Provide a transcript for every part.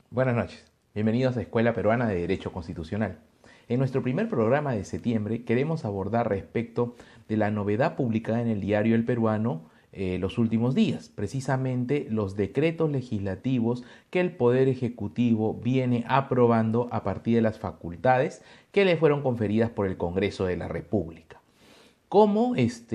Buenas noches, bienvenidos a Escuela Peruana de Derecho Constitucional. En nuestro primer programa de septiembre queremos abordar respecto de la novedad publicada en el diario El Peruano los últimos días, precisamente los decretos legislativos que el Poder Ejecutivo viene aprobando a partir de las facultades que le fueron conferidas por el Congreso de la República. Como es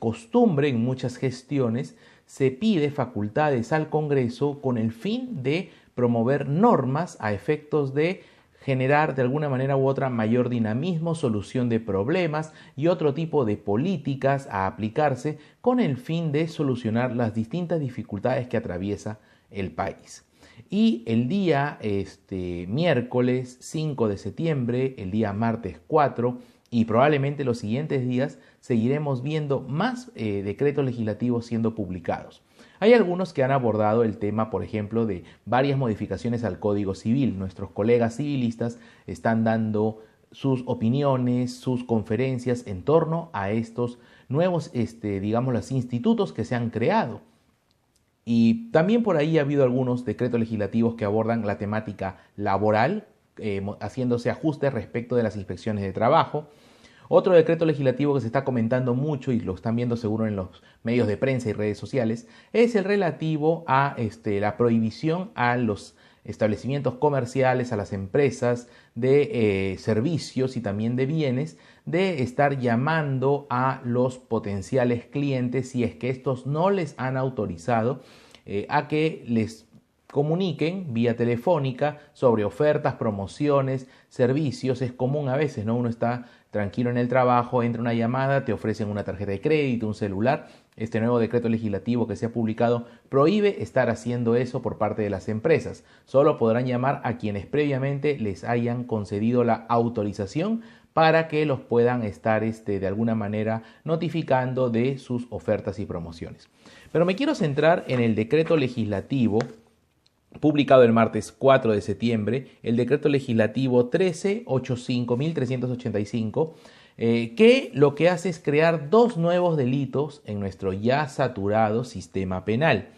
costumbre en muchas gestiones, se pide facultades al Congreso con el fin de promover normas a efectos de generar de alguna manera u otra mayor dinamismo, solución de problemas y otro tipo de políticas a aplicarse con el fin de solucionar las distintas dificultades que atraviesa el país. Y el día miércoles 5 de septiembre, el día martes 4 y probablemente los siguientes días seguiremos viendo más decretos legislativos siendo publicados. Hay algunos que han abordado el tema, por ejemplo, de varias modificaciones al Código Civil. Nuestros colegas civilistas están dando sus opiniones, sus conferencias en torno a estos nuevos, los institutos que se han creado. Y también por ahí ha habido algunos decretos legislativos que abordan la temática laboral, haciéndose ajustes respecto de las inspecciones de trabajo. Otro decreto legislativo que se está comentando mucho y lo están viendo seguro en los medios de prensa y redes sociales es el relativo a la prohibición a los establecimientos comerciales, a las empresas de servicios y también de bienes de estar llamando a los potenciales clientes si es que estos no les han autorizado a que les comuniquen vía telefónica sobre ofertas, promociones, servicios. Es común a veces, ¿no? Uno está tranquilo en el trabajo, entra una llamada, te ofrecen una tarjeta de crédito, un celular. Este nuevo decreto legislativo que se ha publicado prohíbe estar haciendo eso por parte de las empresas. Solo podrán llamar a quienes previamente les hayan concedido la autorización para que los puedan estar de alguna manera notificando de sus ofertas y promociones. Pero me quiero centrar en el decreto legislativo publicado el martes 4 de septiembre, el decreto legislativo 1385.385, que lo que hace es crear dos nuevos delitos en nuestro ya saturado sistema penal.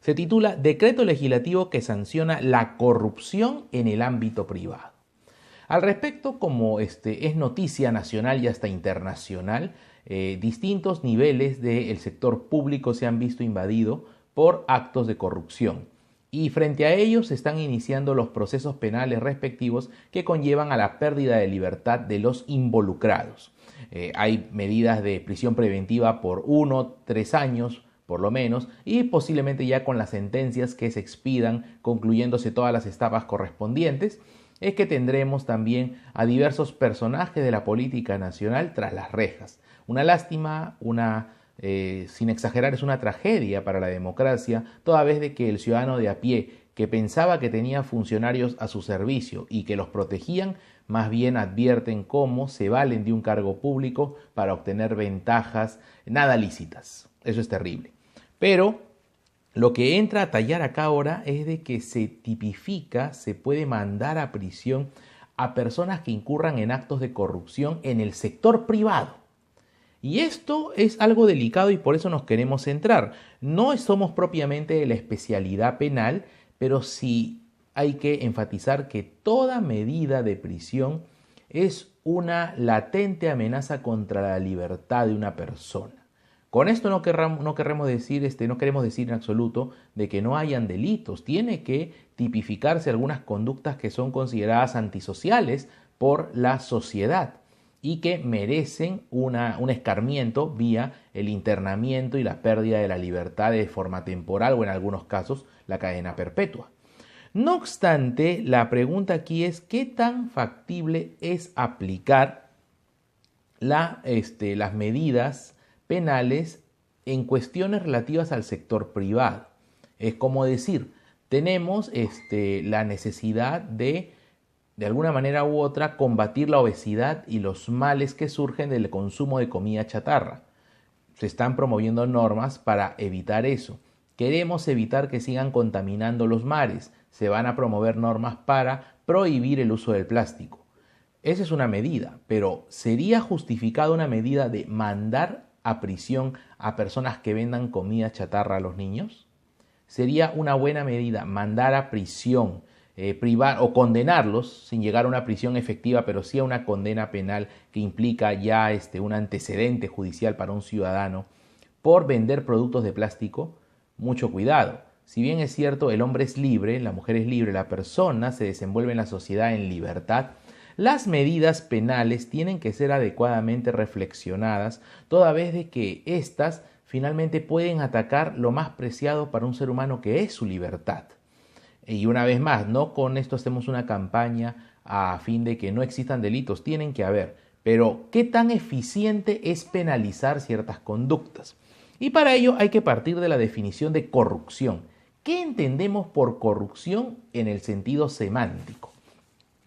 Se titula Decreto legislativo que sanciona la corrupción en el ámbito privado. Al respecto, como es noticia nacional y hasta internacional, distintos niveles del sector público se han visto invadidos por actos de corrupción. Y frente a ellos se están iniciando los procesos penales respectivos que conllevan a la pérdida de libertad de los involucrados. Hay medidas de prisión preventiva por 1-3 años, por lo menos, y posiblemente ya con las sentencias que se expidan, concluyéndose todas las etapas correspondientes, es que tendremos también a diversos personajes de la política nacional tras las rejas. Una lástima, sin exagerar, es una tragedia para la democracia, toda vez de que el ciudadano de a pie, que pensaba que tenía funcionarios a su servicio y que los protegían, más bien advierten cómo se valen de un cargo público para obtener ventajas nada lícitas. Eso es terrible. Pero lo que entra a tallar acá ahora es de que se tipifica, se puede mandar a prisión a personas que incurran en actos de corrupción en el sector privado. Y esto es algo delicado y por eso nos queremos centrar. No somos propiamente de la especialidad penal, pero sí hay que enfatizar que toda medida de prisión es una latente amenaza contra la libertad de una persona. Con esto no queremos decir en absoluto de que no hayan delitos. Tiene que tipificarse algunas conductas que son consideradas antisociales por la sociedad. y que merecen un escarmiento vía el internamiento y la pérdida de la libertad de forma temporal o en algunos casos la cadena perpetua. No obstante, la pregunta aquí es ¿qué tan factible es aplicar las medidas penales en cuestiones relativas al sector privado? Es como decir, tenemos la necesidad de alguna manera u otra, combatir la obesidad y los males que surgen del consumo de comida chatarra. Se están promoviendo normas para evitar eso. Queremos evitar que sigan contaminando los mares. Se van a promover normas para prohibir el uso del plástico. Esa es una medida, pero ¿sería justificada una medida de mandar a prisión a personas que vendan comida chatarra a los niños? ¿Sería una buena medida mandar a prisión, privar o condenarlos sin llegar a una prisión efectiva, pero sí a una condena penal que implica ya un antecedente judicial para un ciudadano por vender productos de plástico? Mucho cuidado. Si bien es cierto, el hombre es libre, la mujer es libre, la persona se desenvuelve en la sociedad en libertad, las medidas penales tienen que ser adecuadamente reflexionadas, toda vez de que éstas finalmente pueden atacar lo más preciado para un ser humano, que es su libertad. Y una vez más, no con esto hacemos una campaña a fin de que no existan delitos, tienen que haber, pero ¿qué tan eficiente es penalizar ciertas conductas? Y para ello hay que partir de la definición de corrupción. ¿Qué entendemos por corrupción en el sentido semántico?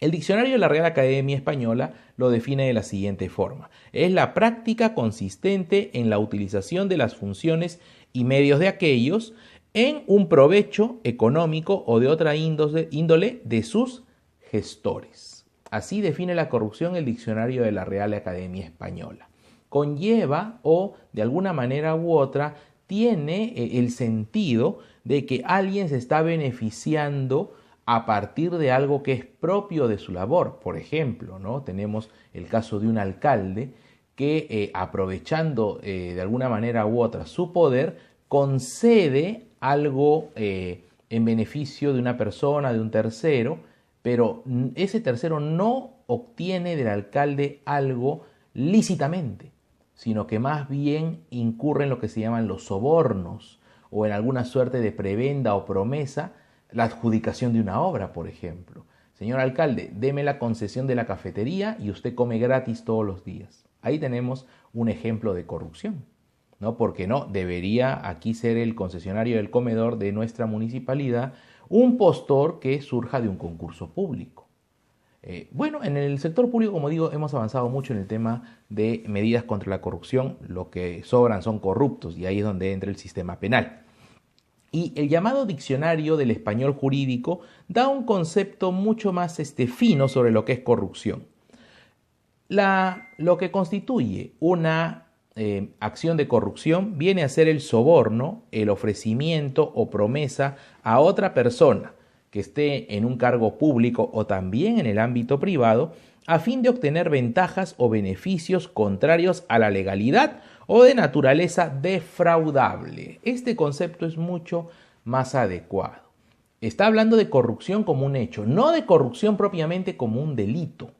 El diccionario de la Real Academia Española lo define de la siguiente forma: es la práctica consistente en la utilización de las funciones y medios de aquellos en un provecho económico o de otra índole de sus gestores. Así define la corrupción el diccionario de la Real Academia Española. Conlleva o de alguna manera u otra tiene el sentido de que alguien se está beneficiando a partir de algo que es propio de su labor. Por ejemplo, ¿no? Tenemos el caso de un alcalde que aprovechando de alguna manera u otra su poder, concede algo en beneficio de una persona, de un tercero, pero ese tercero no obtiene del alcalde algo lícitamente, sino que más bien incurre en lo que se llaman los sobornos o en alguna suerte de prebenda o promesa, la adjudicación de una obra, por ejemplo. Señor alcalde, deme la concesión de la cafetería y usted come gratis todos los días. Ahí tenemos un ejemplo de corrupción, ¿no? Porque no debería aquí ser el concesionario del comedor de nuestra municipalidad un postor que surja de un concurso público. Bueno, en el sector público, como digo, hemos avanzado mucho en el tema de medidas contra la corrupción. Lo que sobran son corruptos y ahí es donde entra el sistema penal. Y el llamado diccionario del español jurídico da un concepto mucho más fino sobre lo que es corrupción. Lo que constituye una acción de corrupción viene a ser el soborno, el ofrecimiento o promesa a otra persona que esté en un cargo público o también en el ámbito privado a fin de obtener ventajas o beneficios contrarios a la legalidad o de naturaleza defraudable. Este concepto es mucho más adecuado. Está hablando de corrupción como un hecho, no de corrupción propiamente como un delito.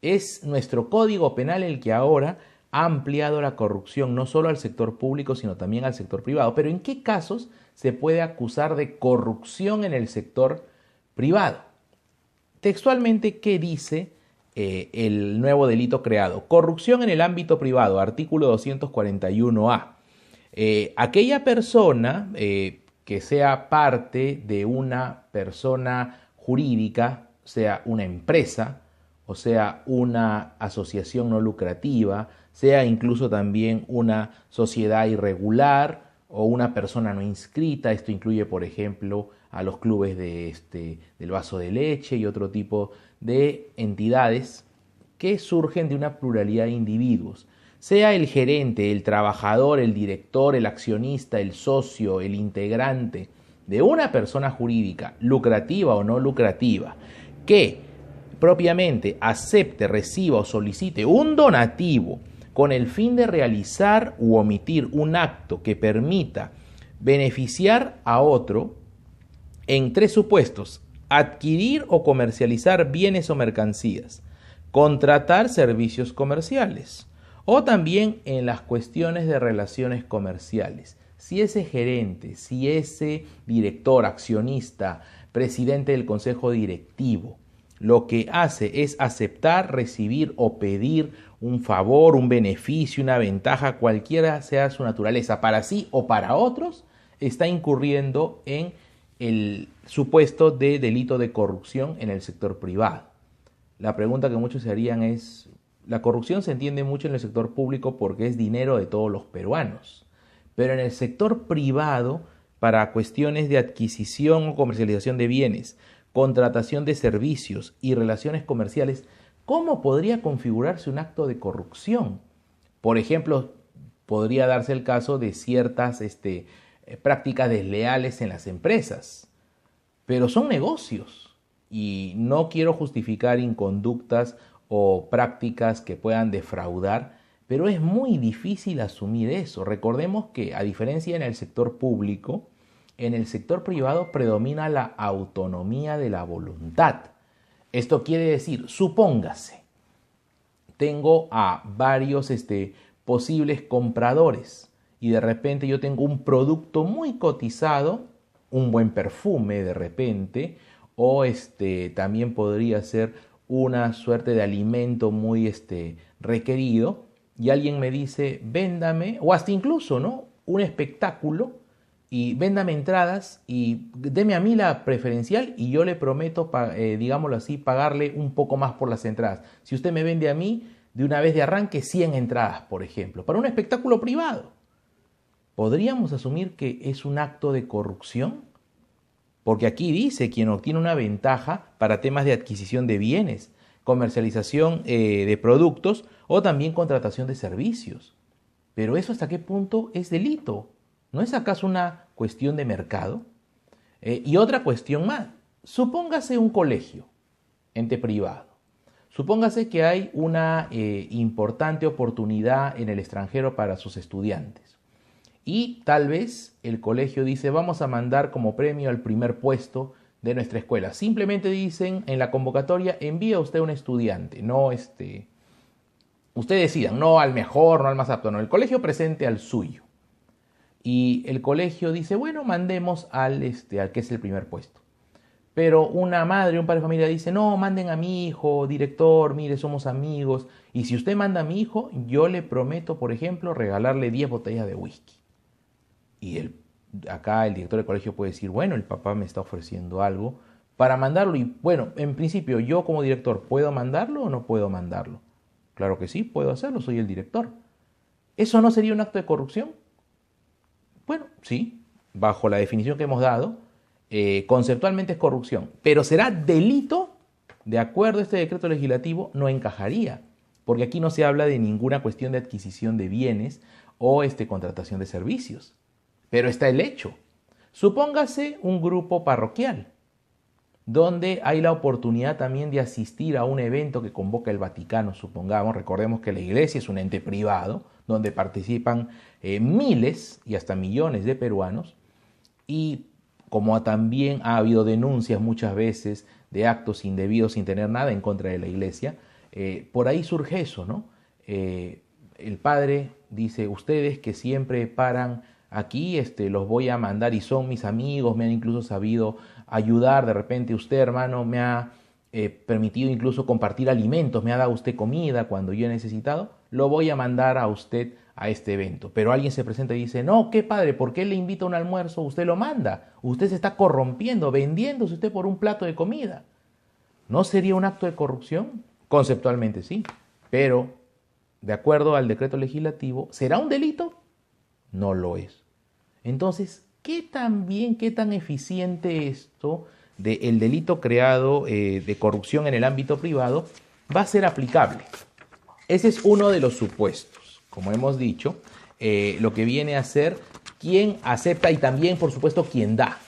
Es nuestro Código Penal el que ahora ha ampliado la corrupción no solo al sector público, sino también al sector privado. Pero ¿en qué casos se puede acusar de corrupción en el sector privado? Textualmente, ¿qué dice el nuevo delito creado? Corrupción en el ámbito privado, artículo 241A. Aquella persona que sea parte de una persona jurídica, sea una empresa, o sea una asociación no lucrativa, sea incluso también una sociedad irregular o una persona no inscrita. Esto incluye, por ejemplo, a los clubes del vaso de leche y otro tipo de entidades que surgen de una pluralidad de individuos. Sea el gerente, el trabajador, el director, el accionista, el socio, el integrante de una persona jurídica, lucrativa o no lucrativa, que propiamente acepte, reciba o solicite un donativo con el fin de realizar u omitir un acto que permita beneficiar a otro en tres supuestos: adquirir o comercializar bienes o mercancías, contratar servicios comerciales o también en las cuestiones de relaciones comerciales. Si ese gerente, si ese director, accionista, presidente del consejo directivo, lo que hace es aceptar, recibir o pedir un favor, un beneficio, una ventaja, cualquiera sea su naturaleza, para sí o para otros, está incurriendo en el supuesto de delito de corrupción en el sector privado. La pregunta que muchos se harían es, la corrupción se entiende mucho en el sector público porque es dinero de todos los peruanos, pero en el sector privado, para cuestiones de adquisición o comercialización de bienes, contratación de servicios y relaciones comerciales, ¿cómo podría configurarse un acto de corrupción? Por ejemplo, podría darse el caso de ciertas prácticas desleales en las empresas, pero son negocios y no quiero justificar inconductas o prácticas que puedan defraudar, pero es muy difícil asumir eso. Recordemos que, a diferencia en el sector público, en el sector privado predomina la autonomía de la voluntad. Esto quiere decir, supóngase, tengo a varios posibles compradores y de repente yo tengo un producto muy cotizado, un buen perfume de repente, o también podría ser una suerte de alimento muy requerido, y alguien me dice, véndame, o hasta incluso, ¿no?, un espectáculo, y véndame entradas y deme a mí la preferencial y yo le prometo, digámoslo así, pagarle un poco más por las entradas. Si usted me vende a mí de una vez de arranque 100 entradas, por ejemplo, para un espectáculo privado, ¿podríamos asumir que es un acto de corrupción? Porque aquí dice quien obtiene una ventaja para temas de adquisición de bienes, comercialización de productos o también contratación de servicios. Pero ¿eso hasta qué punto es delito? ¿No es acaso una cuestión de mercado? Y otra cuestión más. Supóngase un colegio, ente privado. Supóngase que hay una importante oportunidad en el extranjero para sus estudiantes. Y tal vez el colegio dice, vamos a mandar como premio al primer puesto de nuestra escuela. Simplemente dicen en la convocatoria, envía usted un estudiante, no ustedes decidan, no al mejor, no al más apto, no, el colegio presente al suyo. Y el colegio dice, bueno, mandemos al que es el primer puesto. Pero una madre, un padre de familia dice, no, manden a mi hijo, director, mire, somos amigos. Y si usted manda a mi hijo, yo le prometo, por ejemplo, regalarle 10 botellas de whisky. Y acá el director del colegio puede decir, bueno, el papá me está ofreciendo algo para mandarlo. Y bueno, en principio, yo como director, ¿puedo mandarlo o no puedo mandarlo? Claro que sí, puedo hacerlo, soy el director. ¿Eso no sería un acto de corrupción? Bueno, sí, bajo la definición que hemos dado, conceptualmente es corrupción, pero será delito, de acuerdo a este decreto legislativo, no encajaría, porque aquí no se habla de ninguna cuestión de adquisición de bienes o contratación de servicios, pero está el hecho. Supóngase un grupo parroquial, donde hay la oportunidad también de asistir a un evento que convoca el Vaticano, supongamos, recordemos que la iglesia es un ente privado, donde participan miles y hasta millones de peruanos, y como también ha habido denuncias muchas veces de actos indebidos sin tener nada en contra de la iglesia, por ahí surge eso, ¿no? El padre dice, ustedes que siempre paran aquí, los voy a mandar y son mis amigos, me han incluso sabido ayudar, de repente usted, hermano, me ha permitido incluso compartir alimentos, me ha dado usted comida cuando yo he necesitado, lo voy a mandar a usted a este evento. Pero alguien se presenta y dice, no, ¿qué padre? ¿Por qué le invita a un almuerzo? Usted lo manda, usted se está corrompiendo, vendiéndose usted por un plato de comida. ¿No sería un acto de corrupción? Conceptualmente sí, pero de acuerdo al decreto legislativo, ¿será un delito? No lo es. Entonces, ¿qué tan eficiente esto del delito creado de corrupción en el ámbito privado va a ser aplicable? Ese es uno de los supuestos. Como hemos dicho, lo que viene a ser quien acepta y también, por supuesto, quien da.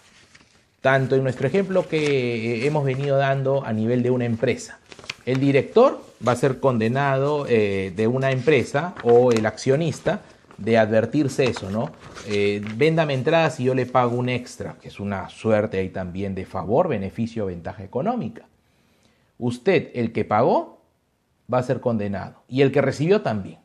Tanto en nuestro ejemplo que hemos venido dando a nivel de una empresa. El director va a ser condenado de una empresa o el accionista de advertirse eso, ¿no? Véndame entradas y yo le pago un extra, que es una suerte ahí también de favor, beneficio, ventaja económica. Usted, el que pagó, va a ser condenado y el que recibió también.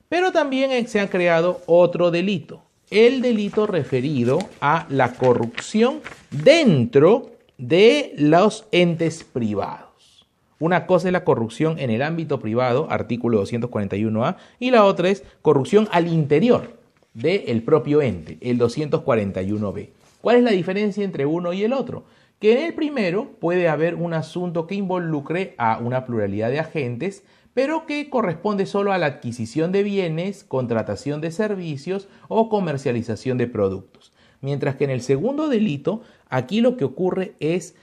Pero también se ha creado otro delito, el delito referido a la corrupción dentro de los entes privados. Una cosa es la corrupción en el ámbito privado, artículo 241A, y la otra es corrupción al interior del propio ente, el 241B. ¿Cuál es la diferencia entre uno y el otro? Que en el primero puede haber un asunto que involucre a una pluralidad de agentes, pero que corresponde solo a la adquisición de bienes, contratación de servicios o comercialización de productos. Mientras que en el segundo delito, aquí lo que ocurre es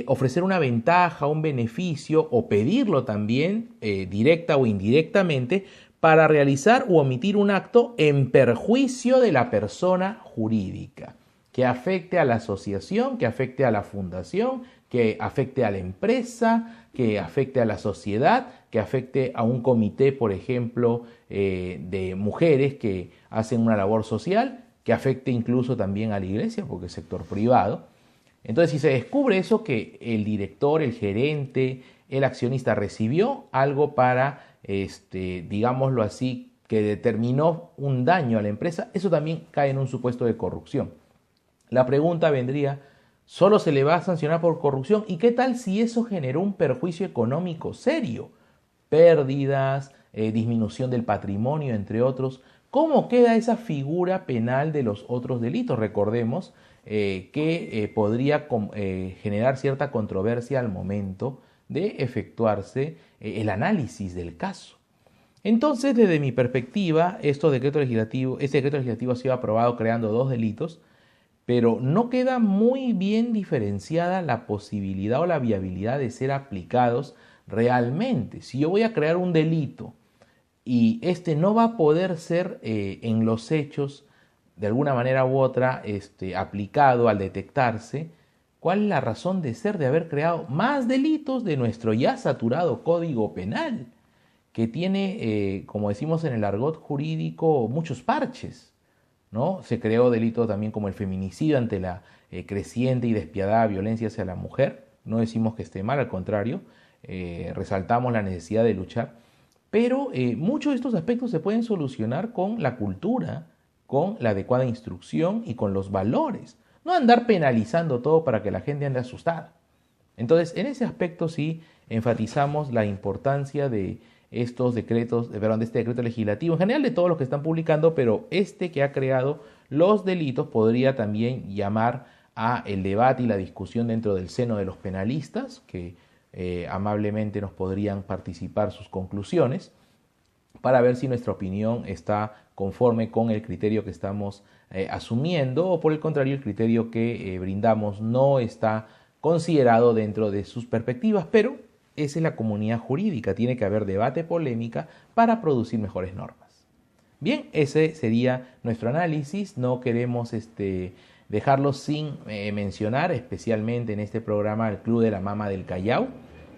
ofrecer una ventaja, un beneficio o pedirlo también, directa o indirectamente, para realizar u omitir un acto en perjuicio de la persona jurídica, que afecte a la asociación, que afecte a la fundación, que afecte a la empresa, que afecte a la sociedad, que afecte a un comité, por ejemplo, de mujeres que hacen una labor social, que afecte incluso también a la iglesia, porque es sector privado. Entonces, si se descubre eso, que el director, el gerente, el accionista recibió algo para, digámoslo así, que determinó un daño a la empresa, eso también cae en un supuesto de corrupción. La pregunta vendría, ¿solo se le va a sancionar por corrupción? ¿Y qué tal si eso generó un perjuicio económico serio? Pérdidas, disminución del patrimonio, entre otros. ¿Cómo queda esa figura penal de los otros delitos? Recordemos que podría generar cierta controversia al momento de efectuarse el análisis del caso. Entonces, desde mi perspectiva, este decreto legislativo ha sido aprobado creando dos delitos, pero no queda muy bien diferenciada la posibilidad o la viabilidad de ser aplicados realmente. Si yo voy a crear un delito y este no va a poder ser en los hechos de alguna manera u otra aplicado al detectarse, ¿cuál es la razón de ser de haber creado más delitos de nuestro ya saturado Código Penal, que tiene, como decimos en el argot jurídico, muchos parches? ¿No? Se creó delito también como el feminicidio ante la creciente y despiadada violencia hacia la mujer. No decimos que esté mal, al contrario, resaltamos la necesidad de luchar. Pero muchos de estos aspectos se pueden solucionar con la cultura, con la adecuada instrucción y con los valores. No andar penalizando todo para que la gente ande asustada. Entonces, en ese aspecto sí enfatizamos la importancia de estos decretos, de este decreto legislativo, en general de todos los que están publicando, pero este que ha creado los delitos podría también llamar a el debate y la discusión dentro del seno de los penalistas, que amablemente nos podrían participar sus conclusiones, para ver si nuestra opinión está conforme con el criterio que estamos asumiendo, o por el contrario, el criterio que brindamos no está considerado dentro de sus perspectivas, pero esa es la comunidad jurídica, tiene que haber debate, polémica, para producir mejores normas. Bien, ese sería nuestro análisis. No queremos dejarlo sin mencionar, especialmente en este programa, el Club de la Mama del Callao,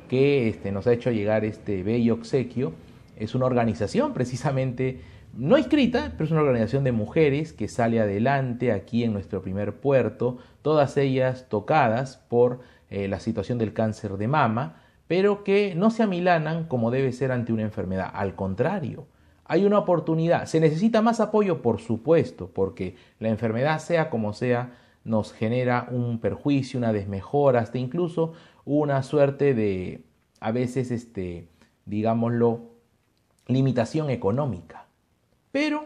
que nos ha hecho llegar este bello obsequio. Es una organización precisamente no inscrita, pero es una organización de mujeres que sale adelante aquí en nuestro primer puerto, todas ellas tocadas por la situación del cáncer de mama, pero que no se amilanan como debe ser ante una enfermedad. Al contrario, hay una oportunidad. Se necesita más apoyo, por supuesto, porque la enfermedad, sea como sea, nos genera un perjuicio, una desmejora, hasta incluso una suerte de, a veces, digámoslo, limitación económica. Pero,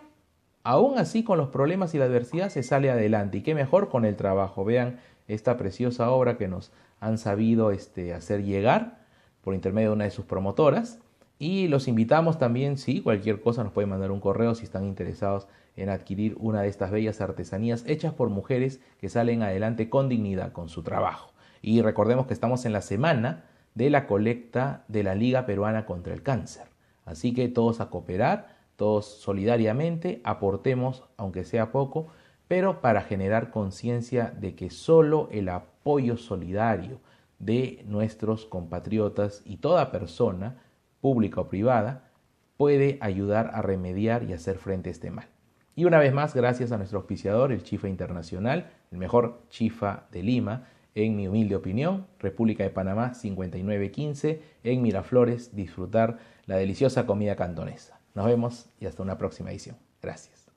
aún así, con los problemas y la adversidad se sale adelante. Y qué mejor con el trabajo. Vean esta preciosa obra que nos han sabido hacer llegar por intermedio de una de sus promotoras, y los invitamos también, si cualquier cosa nos pueden mandar un correo si están interesados en adquirir una de estas bellas artesanías hechas por mujeres que salen adelante con dignidad con su trabajo. Y recordemos que estamos en la semana de la colecta de la Liga Peruana contra el Cáncer, así que todos a cooperar, todos solidariamente, aportemos aunque sea poco, pero para generar conciencia de que solo el apoyo solidario de nuestros compatriotas y toda persona, pública o privada, puede ayudar a remediar y hacer frente a este mal. Y una vez más, gracias a nuestro auspiciador, el Chifa Internacional, el mejor chifa de Lima, en mi humilde opinión. República de Panamá 5915, en Miraflores, disfrutar la deliciosa comida cantonesa. Nos vemos y hasta una próxima edición. Gracias.